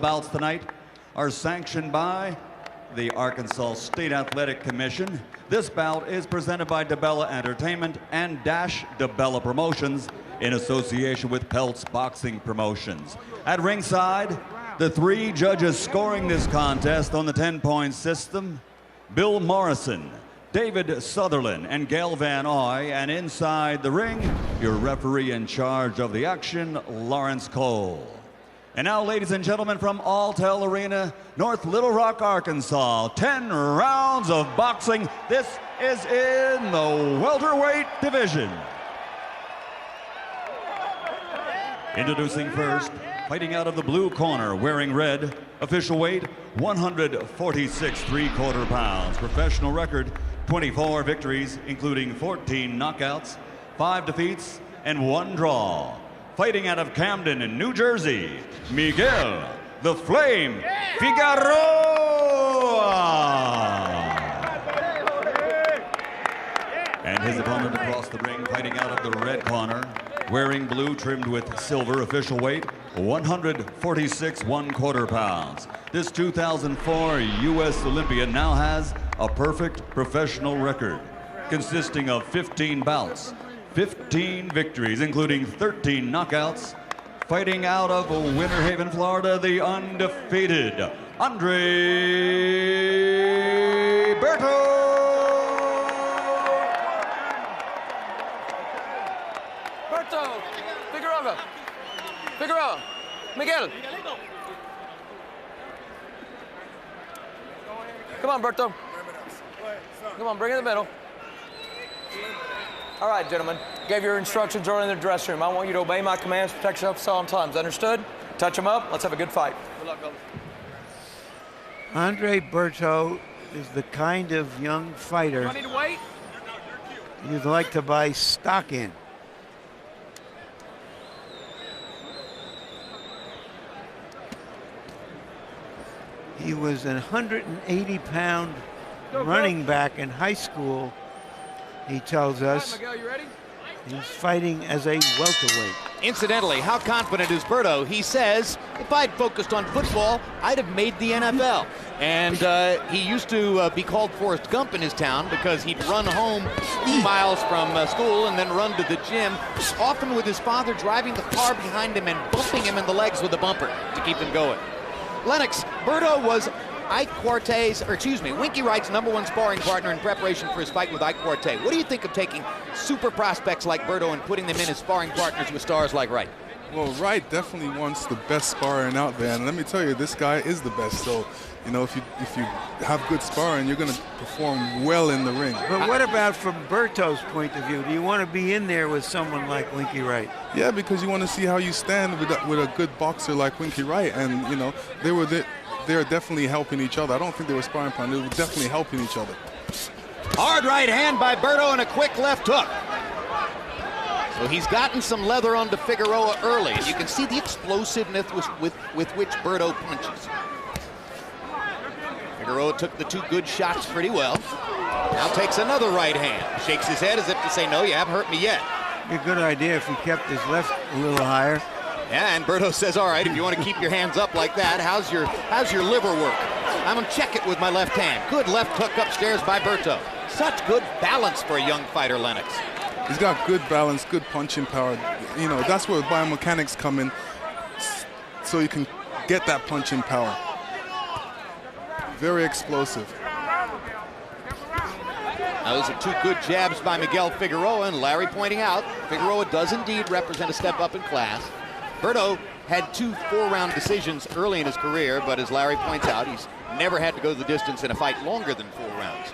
Bouts tonight are sanctioned by the Arkansas State Athletic Commission. This bout is presented by DeBella Entertainment and Dash DeBella Promotions in association with Peltz Boxing Promotions. At ringside, the three judges scoring this contest on the 10-point system: Bill Morrison, David Sutherland, and Gail Van Oy. And inside the ring, your referee in charge of the action, Lawrence Cole. And now, ladies and gentlemen, from Alltel Arena, North Little Rock, Arkansas, 10 rounds of boxing. This is in the welterweight division. Introducing first, fighting out of the blue corner, wearing red, official weight 146 3/4 pounds, professional record 24 victories, including 14 knockouts, 5 defeats, and 1 draw. Fighting out of Camden, New Jersey, Miguel "The Flame" Figueroa. And his opponent across the ring, fighting out of the red corner, wearing blue trimmed with silver, official weight 146 1/4 pounds. This 2004 U.S. Olympian now has a perfect professional record consisting of 15 bouts, 15 victories, including 13 knockouts. Fighting out of Winter Haven, Florida, the undefeated Berto. Berto, Figueroa, Miguel. Come on, Berto. Come on, bring it in the middle. All right, gentlemen. Gave your instructions early in the dressing room. I want you to obey my commands, protect yourself at all times. Understood? Touch them up. Let's have a good fight. Good luck, brother. Andre Berto is the kind of young fighter Do I need to wait? you'd like to buy stock in. He was a 180-pound running back in high school, he tells us. Miguel, you ready? He's fighting as a welterweight. Incidentally, how confident is Berto? He says, if I'd focused on football, I'd have made the NFL. And he used to be called Forrest Gump in his town because he'd run home 2 miles from school and then run to the gym, often with his father driving the car behind him and bumping him in the legs with a bumper to keep him going. Lennox, Berto was Winky Wright's #1 sparring partner in preparation for his fight with Ike Quartey. What do you think of taking super prospects like Berto and putting them in as sparring partners with stars like Wright? Well, Wright definitely wants the best sparring out there, and let me tell you, this guy is the best. So, you know, if you have good sparring, you're going to perform well in the ring. But what about from Berto's point of view? Do you want to be in there with someone like Winky Wright? Yeah, because you want to see how you stand with a good boxer like Winky Wright, and you know, they're definitely helping each other. I don't think they were sparring partners. They were definitely helping each other. Hard right hand by Berto and a quick left hook. So he's gotten some leather onto Figueroa early, and you can see the explosiveness with which Berto punches. Figueroa took the 2 good shots pretty well. Now takes another right hand. Shakes his head as if to say, no, you haven't hurt me yet. Be a good idea if he kept his left a little higher. Yeah, and Berto says, all right, if you want to keep your hands up like that, how's your liver work? I'm going to check it with my left hand. Good left hook upstairs by Berto. Such good balance for a young fighter, Lennox. He's got good balance, good punching power. You know, that's where biomechanics come in, so you can get that punching power. Very explosive. Those are 2 good jabs by Miguel Figueroa, and Larry pointing out, Figueroa does indeed represent a step up in class. Berto had 2 4-round decisions early in his career, but as Larry points out, he's never had to go the distance in a fight longer than 4 rounds.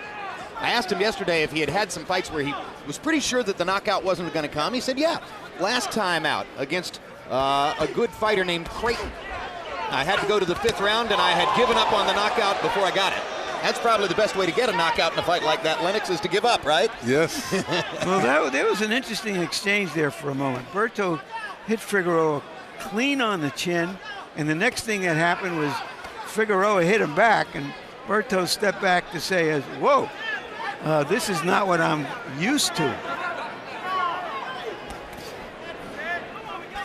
I asked him yesterday if he had some fights where he was pretty sure that the knockout wasn't going to come. He said, yeah, last time out against a good fighter named Creighton. I had to go to the 5th round, and I had given up on the knockout before I got it. That's probably the best way to get a knockout in a fight like that, Lennox, is to give up, right? Yes. Well, there was an interesting exchange there for a moment. Berto hit Figueroa clean on the chin, and the next thing that happened was Figueroa hit him back, and Berto stepped back to say, whoa, this is not what I'm used to.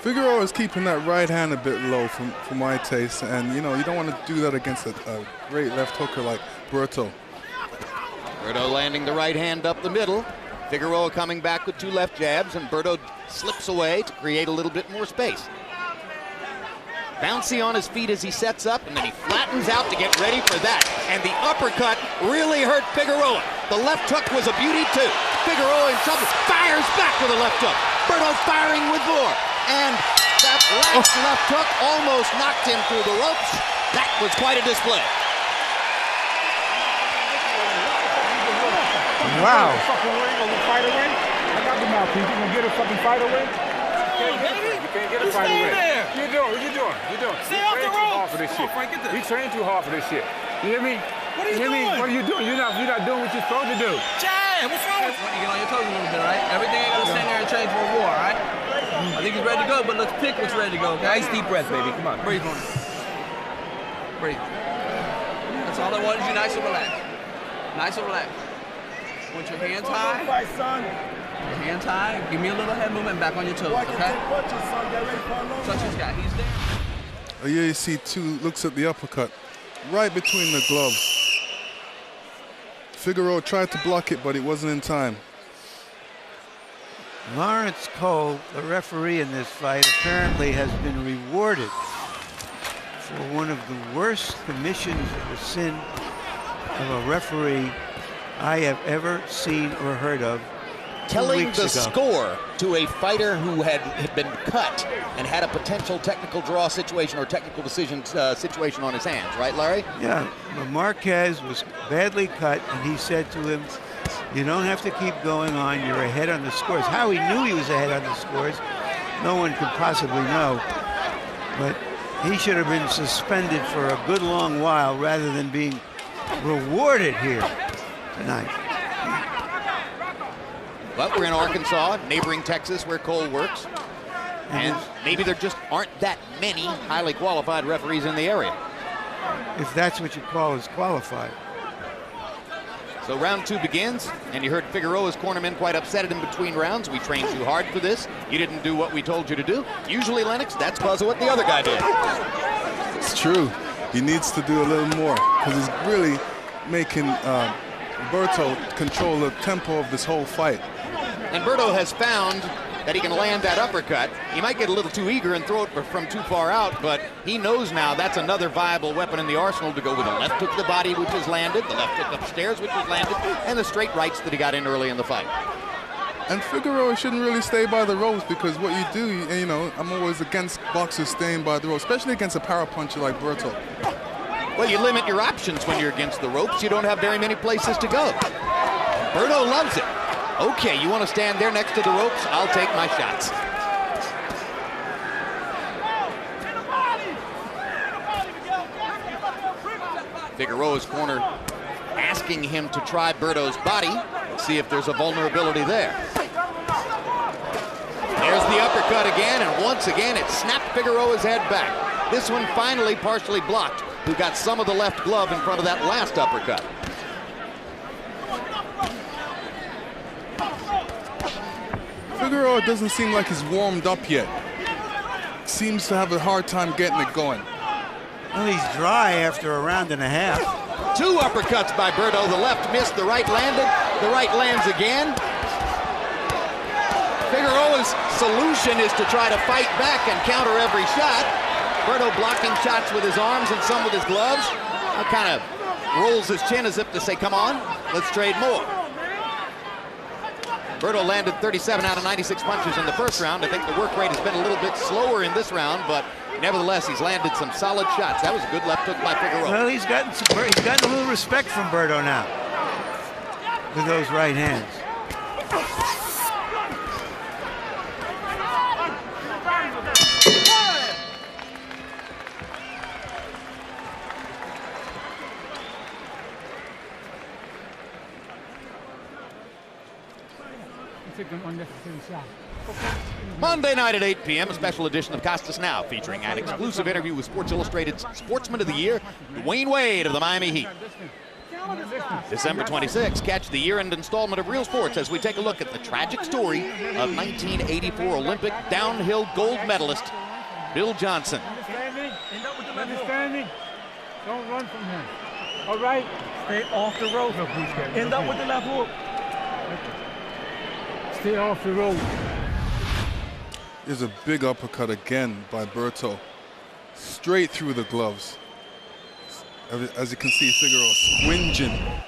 Figueroa is keeping that right hand a bit low for my taste, and you know, you don't want to do that against a great left hooker like Berto. Berto landing the right hand up the middle. Figueroa coming back with 2 left jabs, and Berto slips away to create a little bit more space. Bouncy on his feet as he sets up, and then he flattens out to get ready for that. And the uppercut really hurt Figueroa. The left hook was a beauty too. Figueroa in trouble, fires back with a left hook. Berto firing with more. And that last left hook almost knocked him through the ropes. That was quite a display. Wow. Fucking ring or fight away? I got the mouthpiece. You gonna get a fucking fight away? You can't get a fight away. What you doing? Stay off the rope. For this shit. Frank, get this. You train too hard for this shit. You hear me? What are you doing? What are you doing? You're not doing what you're supposed to do. Jab! What's wrong with you? You get on your toes a little bit, right? Everything ain't gonna stand there and train for a war, right? I think he's ready to go, but let's pick what's ready to go. Okay? Nice deep breath, baby. Come on. Breathe on it. Breathe. That's all I want is you nice and relaxed. Nice and relaxed. Want your hands high. Your hands high. Give me a little head movement back on your toes, okay? Touch his guy. He's there. Oh, yeah, you see looks at the uppercut right between the gloves. Figueroa tried to block it, but it wasn't in time. Lawrence Cole, the referee in this fight, apparently has been rewarded for one of the worst commissions of the sin of a referee I have ever seen or heard of. Telling the score to a fighter who had been cut and had a potential technical draw situation or technical decision situation on his hands, right, Larry? Yeah, but Marquez was badly cut, and he said to him, you don't have to keep going on, you're ahead on the scores. How he knew he was ahead on the scores, no one could possibly know. But he should have been suspended for a good long while rather than being rewarded here tonight. But we're in Arkansas, neighboring Texas, where Cole works. And maybe there just aren't that many highly qualified referees in the area. If that's what you call as qualified. So round 2 begins, and you heard Figueroa's cornerman quite upset at him between rounds. We trained you hard for this. You didn't do what we told you to do. Usually, Lennox, that's because of what the other guy did. It's true. He needs to do a little more because he's really making Berto control the tempo of this whole fight. And Berto has found that he can land that uppercut. He might get a little too eager and throw it from too far out, but he knows now that's another viable weapon in the arsenal to go with a left hook to the body, which was landed, the left hook upstairs, which was landed, and the straight rights that he got in early in the fight. And Figueroa shouldn't really stay by the ropes because what you do, you know, I'm always against boxers staying by the ropes, especially against a power puncher like Berto. Well, you limit your options when you're against the ropes. You don't have very many places to go. Berto loves it. Okay, you want to stand there next to the ropes? I'll take my shots. Figueroa's corner asking him to try Berto's body, see if there's a vulnerability there. There's the uppercut again, and once again it snapped Figueroa's head back. This one finally partially blocked, who got some of the left glove in front of that last uppercut. Figueroa doesn't seem like he's warmed up yet. Seems to have a hard time getting it going. Well, he's dry after a round and a half. 2 uppercuts by Berto. The left missed, the right landed, the right lands again. Figueroa's solution is to try to fight back and counter every shot. Berto blocking shots with his arms and some with his gloves. Kind of rolls his chin as if to say, come on, let's trade more. Berto landed 37 out of 96 punches in the first round. I think the work rate has been a little bit slower in this round, but nevertheless, he's landed some solid shots. That was a good left hook by Figueroa. Well, he's gotten a little respect from Berto now with those right hands. Monday night at 8 p.m., a special edition of Costas Now, featuring an exclusive interview with Sports Illustrated's Sportsman of the Year, Dwayne Wade of the Miami Heat. December 26th, catch the year-end installment of Real Sports as we take a look at the tragic story of 1984 Olympic downhill gold medalist Bill Johnson. Understanding? Don't run from him. All right? Stay off the road. End up with the left hook. Stay off the road. There's a big uppercut again by Berto. Straight through the gloves. As you can see, Figueroa squinging.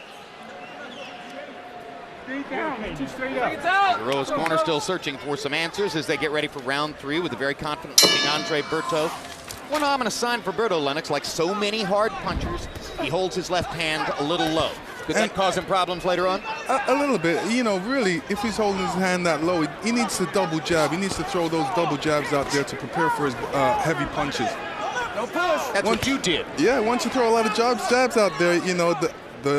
Straight down, man. Just straight up. Figueroa's corner still searching for some answers as they get ready for round 3 with a very confident-looking Andre Berto. One ominous sign for Berto, Lennox. Like so many hard punchers, he holds his left hand a little low. Could that cause him problems later on? A little bit. You know, really, if he's holding his hand that low, he needs to double jab. He needs to throw those double jabs out there to prepare for his heavy punches. No push. That's what you did. Yeah, once you throw a lot of jabs out there, you know,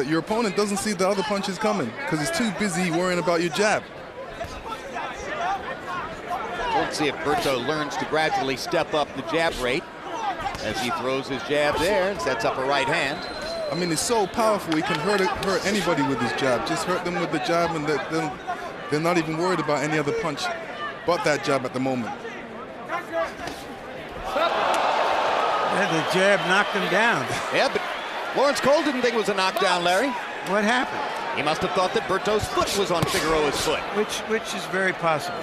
your opponent doesn't see the other punches coming because he's too busy worrying about your jab. Let's see if Berto learns to gradually step up the jab rate as he throws his jab there and sets up a right hand. I mean, he's so powerful, he can hurt anybody with his jab. Just hurt them with the jab, and they're not even worried about any other punch but that jab at the moment. Yeah, the jab knocked him down. Yeah, but Lawrence Cole didn't think it was a knockdown, Larry. What happened? He must have thought that Berto's foot was on Figueroa's foot. Which is very possible.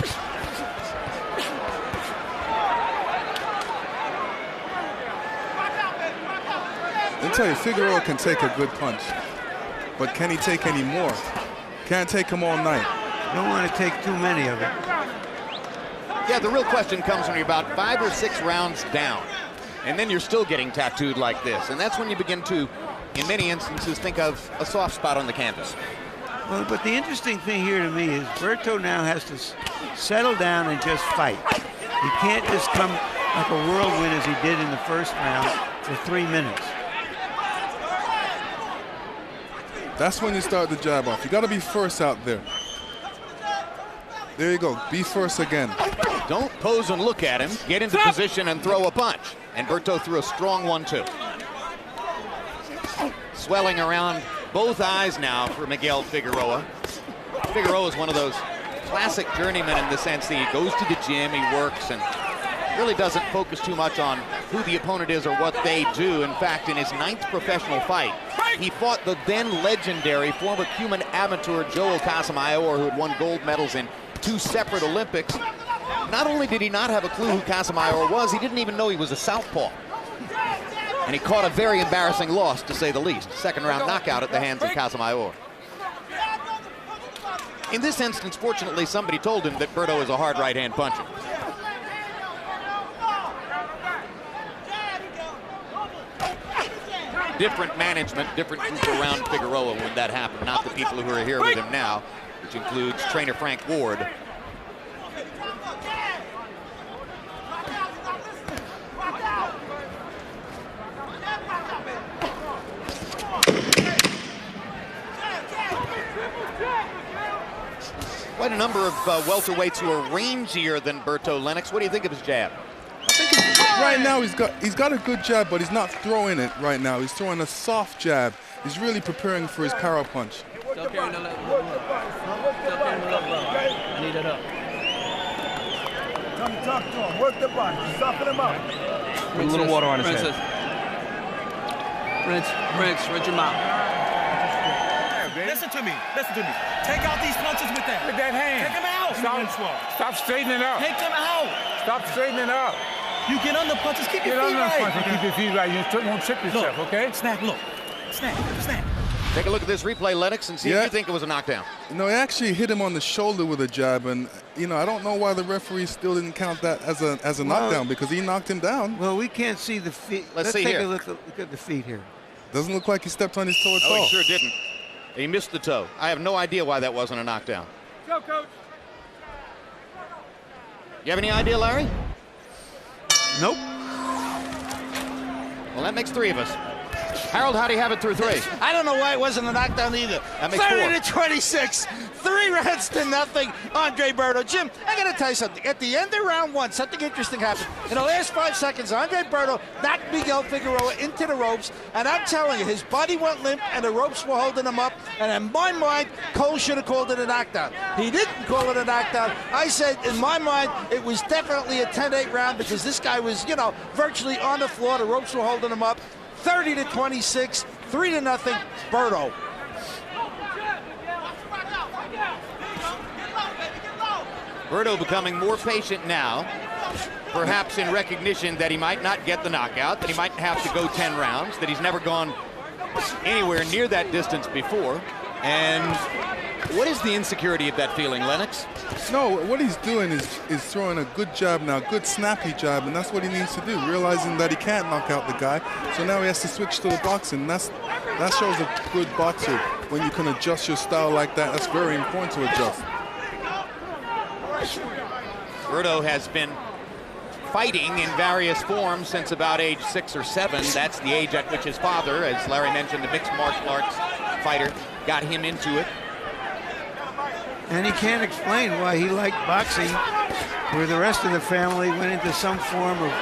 I'll tell you, Figueroa can take a good punch, but can he take any more? Can't take him all night. Don't want to take too many of it. Yeah, the real question comes when you're about 5 or 6 rounds down, and then you're still getting tattooed like this, and that's when you begin to, in many instances, think of a soft spot on the canvas. Well, but the interesting thing here to me is Berto now has to settle down and just fight. He can't just come like a whirlwind as he did in the first round for 3 minutes. That's when you start the jab off. You got to be first out there. There you go. Be first again. Don't pose and look at him. Get into position and throw a punch. And Berto threw a strong one, too. Swelling around both eyes now for Miguel Figueroa. Figueroa is one of those classic journeymen in the sense that he goes to the gym, he works, and really doesn't focus too much on who the opponent is or what they do. In fact, in his 9th professional fight, he fought the then legendary former Cuban amateur Joel Casamayor, who had won gold medals in 2 separate Olympics. Not only did he not have a clue who Casamayor was, he didn't even know he was a southpaw. And he caught a very embarrassing loss, to say the least. 2nd round knockout at the hands of Casamayor. In this instance, fortunately, somebody told him that Berto is a hard right-hand puncher. Different management, different group around Figueroa when that happened, not the people who are here with him now, which includes trainer Frank Ward. Quite a number of welterweights who are rangier than Berto, Lennox. What do you think of his jab? Right now he's got a good jab, but he's not throwing it right now. He's throwing a soft jab. He's really preparing for his power punch. Still carrying the left. Still carrying the left. I need it up. Come talk to him. Work the body. Soften him up. Put a little water on his head. Rinse your mouth. Listen to me. Take out these punches with that. With that hand. Take them out. Stop straightening up. Take them out. Stop straightening up. You get under punches. Keep your Get feet under right. punch and keep your feet right. You won't trip yourself, okay? Snap, look. Snap. Take a look at this replay, Lennox, and see if you think it was a knockdown. No, he actually hit him on the shoulder with a jab, and you know, I don't know why the referee still didn't count that as a knockdown, because he knocked him down. Well, we can't see the feet. Let's see take here. a look at the feet here. Doesn't look like he stepped on his toe at Oh, all. he sure didn't. He missed the toe. I have no idea why that wasn't a knockdown. Go, coach. You have any idea, Larry? Nope. Well, that makes 3 of us. Harold, how do you have it through 3? I don't know why it wasn't a knockdown either. That makes 30 4. to 26. 3 3-0 Andre Berto. Jim, I got to tell you something. At the end of round one, something interesting happened. In the last 5 seconds, Andre Berto knocked Miguel Figueroa into the ropes, and I'm telling you, his body went limp, and the ropes were holding him up, and in my mind, Cole should have called it a knockdown. He didn't call it a knockdown. I said, in my mind, it was definitely a 10-8 round because this guy was, you know, virtually on the floor. The ropes were holding him up. 30-26, 3-0, Berto. Berto becoming more patient now, perhaps in recognition that he might not get the knockout, that he might have to go 10 rounds, that he's never gone anywhere near that distance before. And what is the insecurity of that feeling, Lennox? No, what he's doing is throwing a good jab now, good snappy jab, and that's what he needs to do, realizing that he can't knock out the guy. So now he has to switch to the boxing. That shows a good boxer. When you can adjust your style like that, that's very important to adjust. Berto has been fighting in various forms since about age 6 or 7. That's the age at which his father, as Larry mentioned, the mixed martial arts fighter, got him into it. And he can't explain why he liked boxing, where the rest of the family went into some form of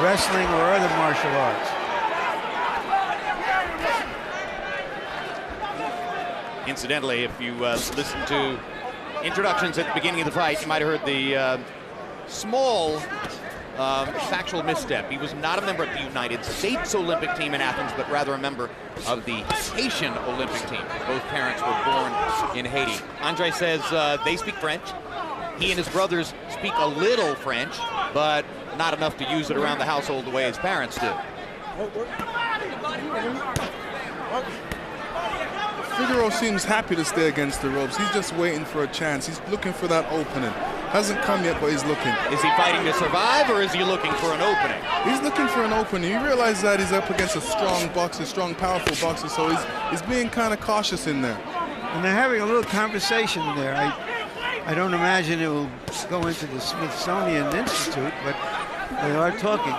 wrestling or other martial arts. Incidentally, if you listen to introductions at the beginning of the fight, you might have heard the small factual misstep. He was not a member of the United States Olympic team in Athens, but rather a member of the Haitian Olympic team. Both parents were born in Haiti. Andre says they speak French. He and his brothers speak a little French, but not enough to use it around the household the way his parents do. Figueroa seems happy to stay against the ropes. He's just waiting for a chance. He's looking for that opening. Hasn't come yet, but he's looking. Is he fighting to survive, or is he looking for an opening? He's looking for an opening. He realizes that he's up against a strong boxer, strong, powerful boxer, so he's being kind of cautious in there. And they're having a little conversation there. I don't imagine it will go into the Smithsonian Institute, but they are talking.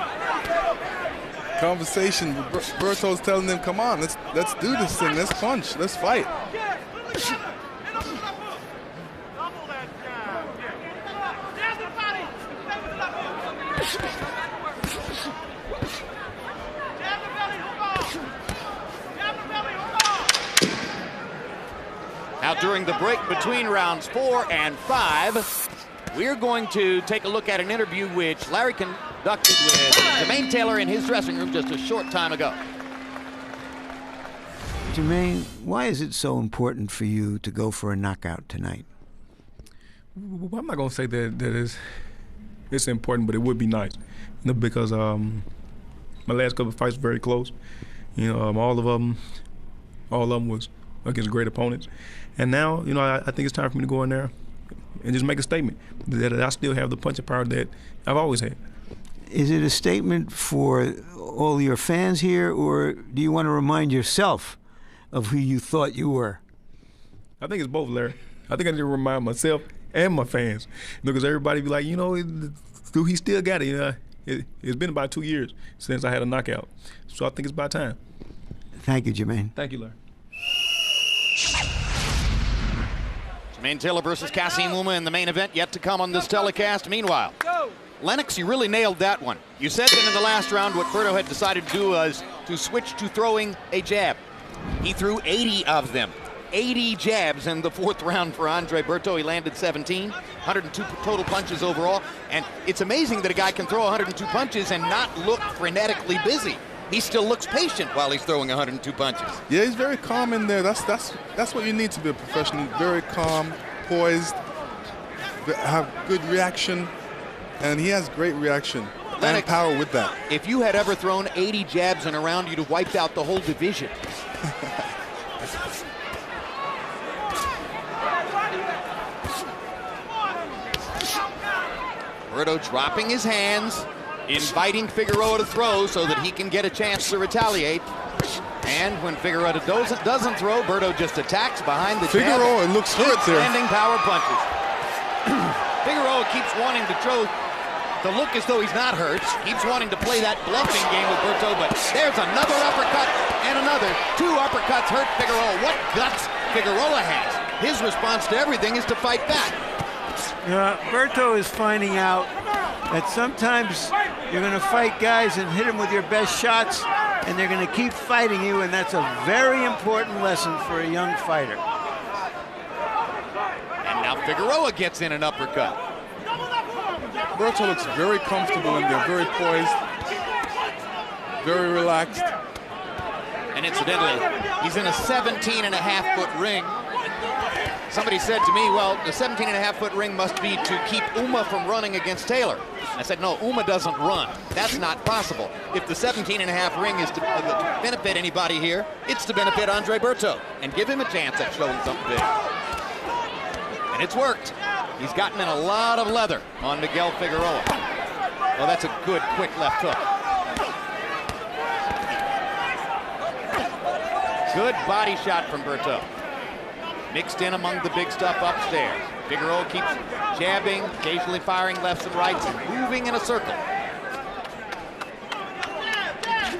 Conversation. Berto's telling them, come on, let's do this thing. Let's punch. Let's fight. Now, during the break between rounds 4 and 5, we're going to take a look at an interview which Larry conducted with Jermaine Taylor in his dressing room just a short time ago. Jermaine, why is it so important for you to go for a knockout tonight? Well, I'm not going to say that it's important, but it would be nice. You know, because my last couple of fights were very close. You know, all of them was against great opponents. And now, you know, I think it's time for me to go in there and just make a statement that I still have the punching power that I've always had. Is it a statement for all your fans here, or do you want to remind yourself of who you thought you were? I think it's both, Larry. I think I need to remind myself and my fans, because everybody be like, you know, he still got it. You know, it's been about 2 years since I had a knockout, so I think it's about time. Thank you, Jermaine. Thank you, Larry. Jermaine Taylor versus Kassim Ouma in the main event, yet to come on this telecast. Meanwhile, Lennox, you really nailed that one. You said that in the last round what Berto had decided to do was to switch to throwing a jab. He threw 80 of them. 80 jabs in the 4th round for Andre Berto. He landed 17, 102 total punches overall. And it's amazing that a guy can throw 102 punches and not look frenetically busy. He still looks patient while he's throwing 102 punches. Yeah, he's very calm in there. That's what you need to be a professional. Very calm, poised, have good reaction, and he has great reaction and power with that. If you had ever thrown 80 jabs in a round, you'd have wiped out the whole division. Berto dropping his hands, inviting Figueroa to throw so that he can get a chance to retaliate. And when Figueroa doesn't throw, Berto just attacks behind the Figueroa looks hurt there. Landing power punches. Figueroa keeps wanting to throw to look as though he's not hurt. Keeps wanting to play that bluffing game with Berto, but there's another uppercut and another. 2 uppercuts hurt Figueroa. What guts Figueroa has. His response to everything is to fight back. Berto is finding out that sometimes you're going to fight guys and hit them with your best shots, and they're going to keep fighting you, and that's a very important lesson for a young fighter. And now Figueroa gets in an uppercut. Berto looks very comfortable in there, very poised, very relaxed. And incidentally, he's in a 17.5-foot ring. Somebody said to me, well, the 17.5-foot ring must be to keep Uma from running against Taylor. I said, no, Uma doesn't run. That's not possible. If the 17.5 ring is to benefit anybody here, it's to benefit Andre Berto and give him a chance at showing something big. And it's worked. He's gotten in a lot of leather on Miguel Figueroa. Well, that's a good, quick left hook. Good body shot from Berto. Mixed in among the big stuff upstairs. Figueroa keeps jabbing, occasionally firing lefts and rights, and moving in a circle.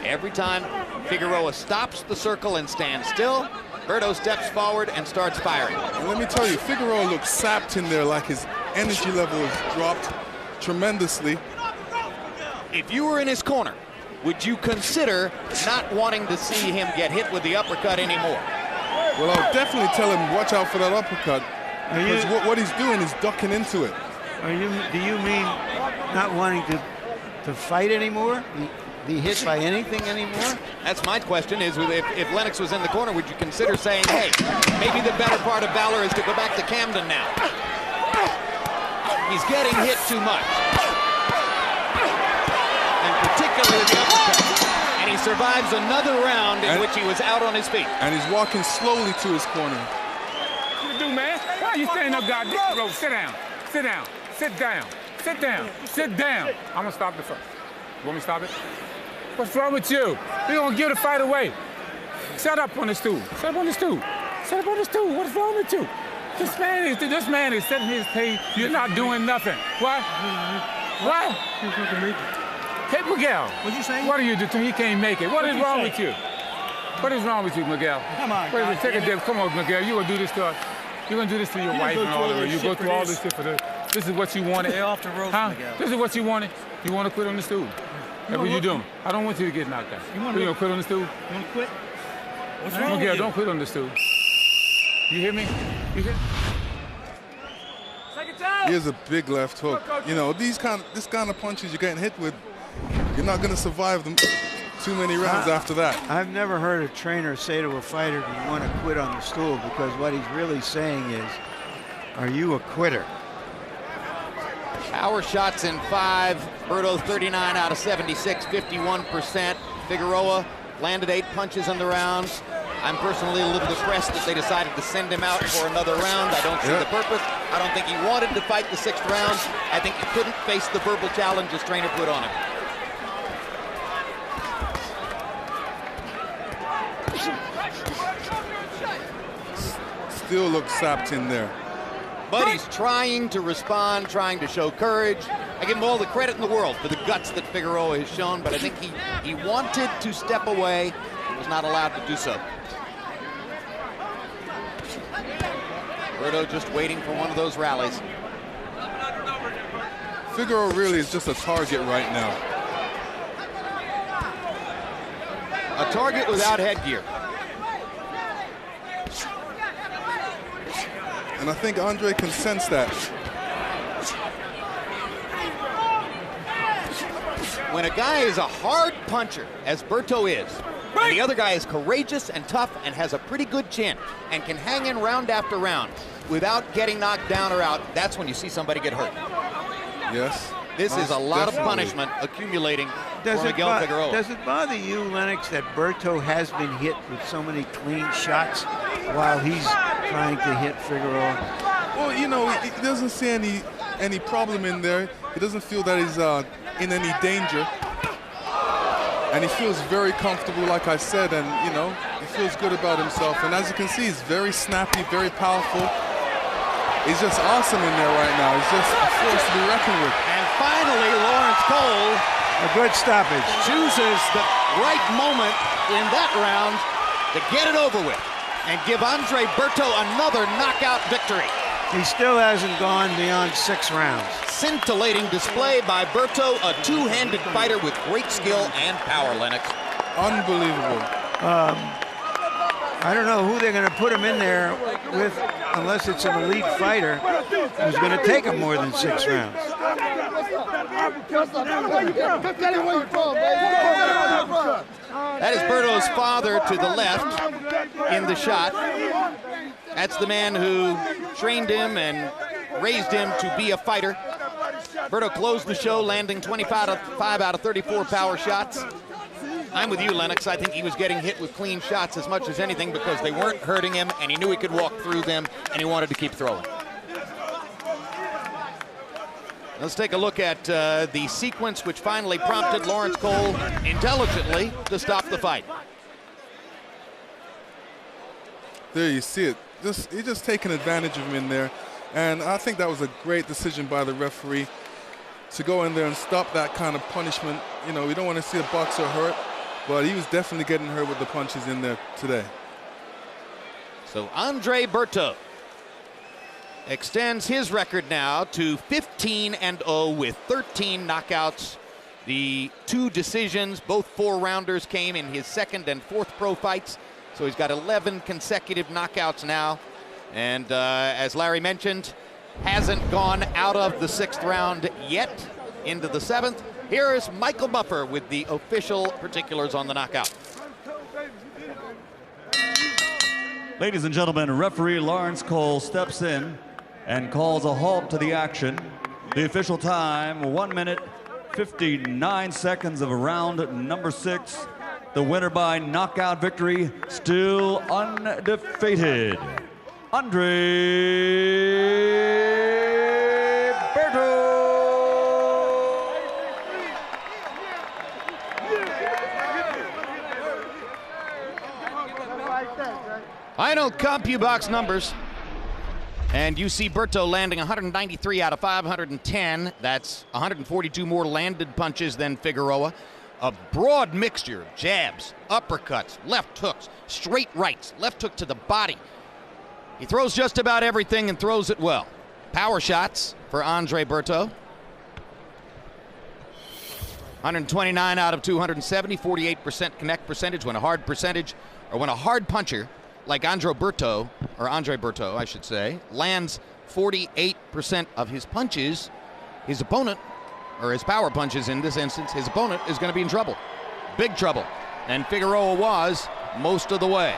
Every time Figueroa stops the circle and stands still, Berto steps forward and starts firing. And let me tell you, Figueroa looks sapped in there, like his energy level has dropped tremendously. If you were in his corner, would you consider not wanting to see him get hit with the uppercut anymore? Well, I'll definitely tell him, watch out for that uppercut. Because what he's doing is ducking into it. Do you mean not wanting to fight anymore? Be hit by anything anymore? That's my question, is if Lennox was in the corner, would you consider saying, hey, maybe the better part of valor is to go back to Camden now? He's getting hit too much. And particularly the uppercut. And he survives another round in which he was out on his feet. And he's walking slowly to his corner. What you do, man? Why are you standing up, goddamn rope? Sit down. Sit down. Sit down. Sit down. Sit down. I'm gonna stop it first. You want me to stop it? What's wrong with you? You're gonna give the fight away. Shut up on the stool. Shut up on the stool. Shut up on the stool. What's wrong with you? This man is setting his pace. You're not doing nothing. What? What? Hey, Miguel. What'd you say? What are you doing? He can't make it. What is wrong with you? What is wrong with you, Miguel? Come on. Wait a minute, take a dip. Come on, Miguel. You're gonna do this to us. You're gonna do this to your wife and all of it. You go through all this shit for this. This is what you wanted. Stay off the ropes, Miguel. This is what you wanted. You want to quit on the stool. That's what you doing. I don't want you to get knocked out. You gonna quit on the stool? You want to quit? What's wrong with Miguel, you? don't quit on the stool. You hear me? You hear? Here's a big left hook. You know, this kind of punches you're getting hit with, you're not going to survive them too many rounds after that. I've never heard a trainer say to a fighter, do you want to quit on the stool? Because what he's really saying is, are you a quitter? Power shots in 5. Berto 39 out of 76, 51%. Figueroa landed 8 punches in the rounds. I'm personally a little depressed that they decided to send him out for another round. I don't see the purpose. I don't think he wanted to fight the 6th round. I think he couldn't face the verbal challenge his trainer put on him. Still looks sapped in there. But he's trying to respond, trying to show courage. I give him all the credit in the world for the guts that Figueroa has shown, but I think he wanted to step away and was not allowed to do so. Berto just waiting for one of those rallies. Figueroa really is just a target right now. A target without headgear. And I think Andre can sense that. When a guy is a hard puncher, as Berto is, and the other guy is courageous and tough and has a pretty good chin and can hang in round after round without getting knocked down or out, that's when you see somebody get hurt. Yes. This is a lot of punishment accumulating for Miguel Figueroa. Does it bother you, Lennox, that Berto has been hit with so many clean shots while he's trying to hit Figueroa? Well, you know, he doesn't see any problem in there. He doesn't feel that he's in any danger. And he feels very comfortable, like I said, and, you know, he feels good about himself. And as you can see, he's very snappy, very powerful. He's just awesome in there right now. He's just a force to be reckoned with. And finally, Lawrence Cole, a good stoppage, chooses the right moment in that round to get it over with. and give Andre Berto another knockout victory. He still hasn't gone beyond 6 rounds. Scintillating display by Berto, a two-handed fighter with great skill and power, Lennox. Unbelievable. I don't know who they're going to put him in there with unless it's an elite fighter who's going to take him more than 6 rounds. That is Berto's father to the left in the shot. That's the man who trained him and raised him to be a fighter. Berto closed the show, landing 25 out of 34 power shots. I'm with you, Lennox. I think he was getting hit with clean shots as much as anything because they weren't hurting him, and he knew he could walk through them, and he wanted to keep throwing. Let's take a look at the sequence which finally prompted Lawrence Cole intelligently to stop the fight. There you see it. He's just taking advantage of him in there. And I think that was a great decision by the referee to go in there and stop that kind of punishment. You know, we don't want to see a boxer hurt, but he was definitely getting hurt with the punches in there today. So Andre Berto extends his record now to 15-0 with 13 knockouts. The 2 decisions, both 4-rounders, came in his 2nd and 4th pro fights. So he's got 11 consecutive knockouts now. And as Larry mentioned, hasn't gone out of the 6th round yet into the 7th. Here is Michael Buffer with the official particulars on the knockout. Ladies and gentlemen, referee Lawrence Cole steps in and calls a halt to the action. The official time, 1 minute, 59 seconds of round number 6. The winner by knockout victory, still undefeated, Andre Berto. Final CompuBox numbers. And you see Berto landing 193 out of 510. That's 142 more landed punches than Figueroa. A broad mixture of jabs, uppercuts, left hooks, straight rights, left hook to the body. He throws just about everything and throws it well. Power shots for Andre Berto. 129 out of 270, 48% connect percentage. When a hard puncher like Andre Berto, I should say, lands 48% of his punches, his opponent, or his power punches in this instance, his opponent is going to be in trouble. Big trouble. And Figueroa was most of the way.